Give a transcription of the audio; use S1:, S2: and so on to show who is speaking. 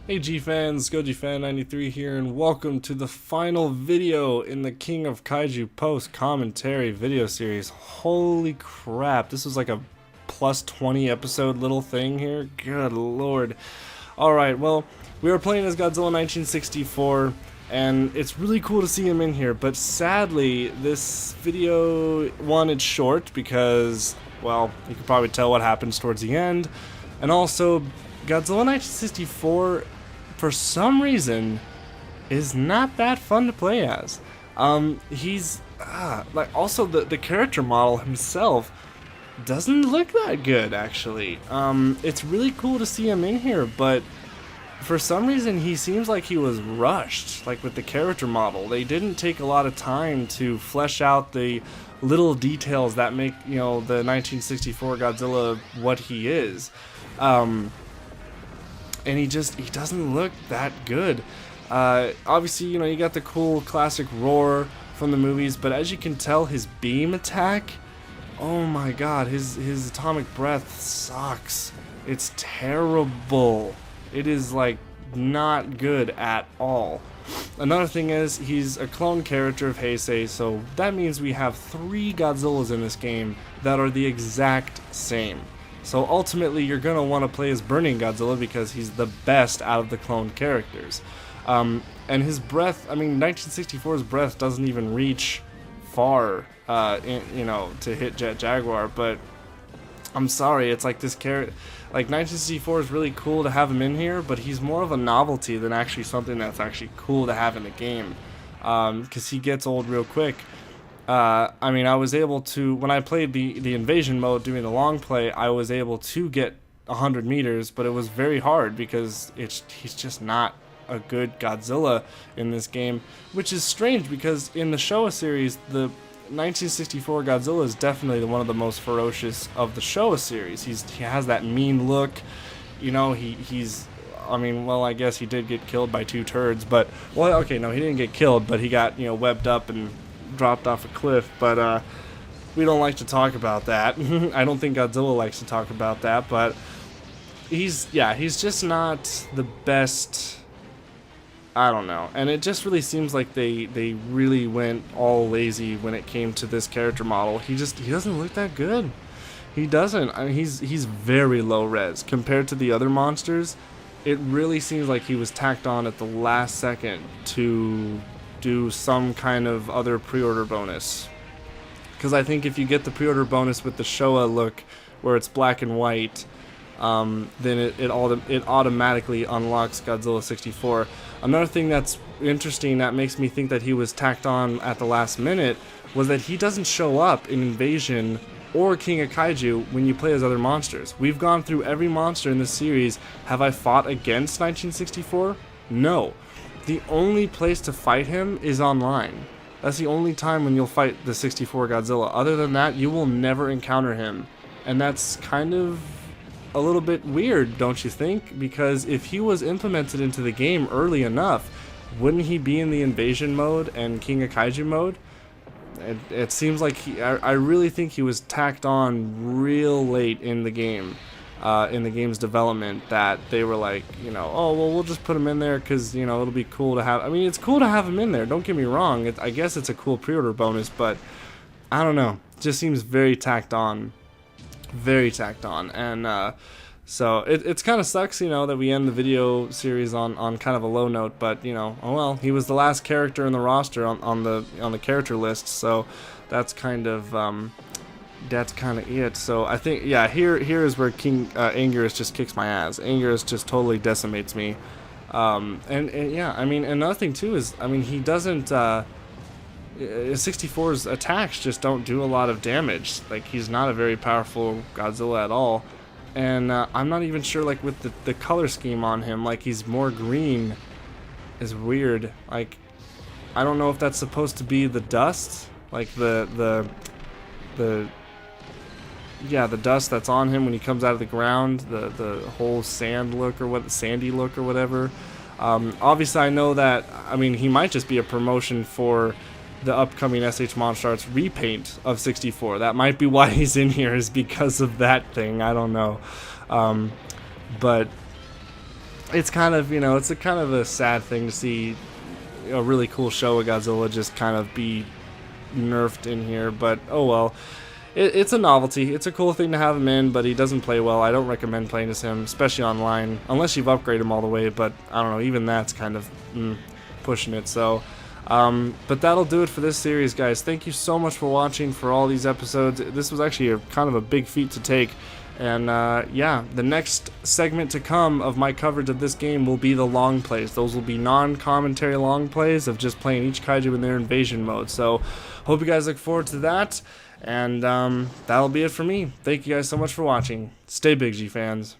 S1: Hey G-Fans, GoGFan93 here, and welcome to the final video in the King of Kaiju post-commentary video series. Holy crap, this was like a plus 20 episode little thing here. Good lord. Alright, well, we were playing as Godzilla 1964, and it's really cool to see him in here, but sadly, this video, one, it's short because, well, you can probably tell what happens towards the end, and also, Godzilla 1964, for some reason, is not that fun to play as. He's like, also the character model himself doesn't look that good, actually. It's really cool to see him in here, but for some reason he seems like he was rushed, like with the character model. They didn't take a lot of time to flesh out the little details that make, you know, the 1964 Godzilla what he is. And he doesn't look that good. Obviously, you know, you got the cool classic roar from the movies, but as you can tell, his beam attack, oh my god, his atomic breath sucks. It's terrible. It is like not good at all. Another thing is, he's a clone character of Heisei, so that means we have 3 Godzillas in this game that are the exact same. So ultimately, you're going to want to play as Burning Godzilla because he's the best out of the cloned characters. And his breath, I mean, 1964's breath doesn't even reach far, you know, to hit Jet Jaguar, but I'm sorry, it's like this character, like 1964 is really cool to have him in here, but he's more of a novelty than actually something that's actually cool to have in the game, because he gets old real quick. I mean, I was able to, when I played the invasion mode doing the long play, I was able to get 100 meters, but it was very hard because he's just not a good Godzilla in this game, which is strange because in the Showa series, the 1964 Godzilla is definitely one of the most ferocious of the Showa series. He has that mean look, you know, he's, I mean, well, I guess he did get killed by 2 turds, but, well, okay, no, he didn't get killed, but he got, you know, webbed up and dropped off a cliff, but we don't like to talk about that. I don't think Godzilla likes to talk about that, but he's just not the best. I don't know, and it just really seems like they really went all lazy when it came to this character model. He doesn't look that good. He doesn't. I mean, he's very low res compared to the other monsters. It really seems like he was tacked on at the last second to do some kind of other pre-order bonus, because I think if you get the pre-order bonus with the Showa look where it's black and white, then it automatically unlocks Godzilla 64. Another thing that's interesting that makes me think that he was tacked on at the last minute was that he doesn't show up in Invasion or King of Kaiju when you play as other monsters. We've gone through every monster in this series. Have I fought against 1964? No. The only place to fight him is online. That's the only time when you'll fight the 64 Godzilla. Other than that, you will never encounter him. And that's kind of a little bit weird, don't you think? Because if he was implemented into the game early enough, wouldn't he be in the invasion mode and King of Kaiju mode? It seems like I really think he was tacked on real late in the game. In the game's development, that they were like, you know, oh, well, we'll just put him in there because, you know, it'll be cool to have. I mean, it's cool to have him in there, don't get me wrong. I guess it's a cool pre-order bonus, but I don't know. It just seems very tacked on. Very tacked on. And so it's kind of sucks, you know, that we end the video series on kind of a low note, but, you know, oh well, he was the last character in the roster on the character list, so that's kind of it. So I think, yeah, here is where King Anguirus just kicks my ass. Anguirus just totally decimates me. And yeah, I mean, another thing too is, I mean, he doesn't 64's attacks just don't do a lot of damage. Like, he's not a very powerful Godzilla at all. And I'm not even sure, like, with the color scheme on him, like, he's more green is weird. Like, I don't know if that's supposed to be the dust, like the dust that's on him when he comes out of the ground, the whole sandy look or whatever. Obviously, I know that, I mean, he might just be a promotion for the upcoming SH Monster Arts repaint of 64. That might be why he's in here, is because of that thing. I don't know. But it's kind of, you know, it's a kind of a sad thing to see a really cool show of Godzilla just kind of be nerfed in here, but oh well. It's a novelty. It's a cool thing to have him in, but he doesn't play well. I don't recommend playing as him, especially online, unless you've upgraded him all the way, but I don't know, even that's kind of pushing it. So, but that'll do it for this series, guys. Thank you so much for watching for all these episodes. This was actually kind of a big feat to take. And yeah, the next segment to come of my coverage of this game will be the long plays. Those will be non-commentary long plays of just playing each kaiju in their invasion mode. So, hope you guys look forward to that. And that'll be it for me. Thank you guys so much for watching. Stay big, G fans.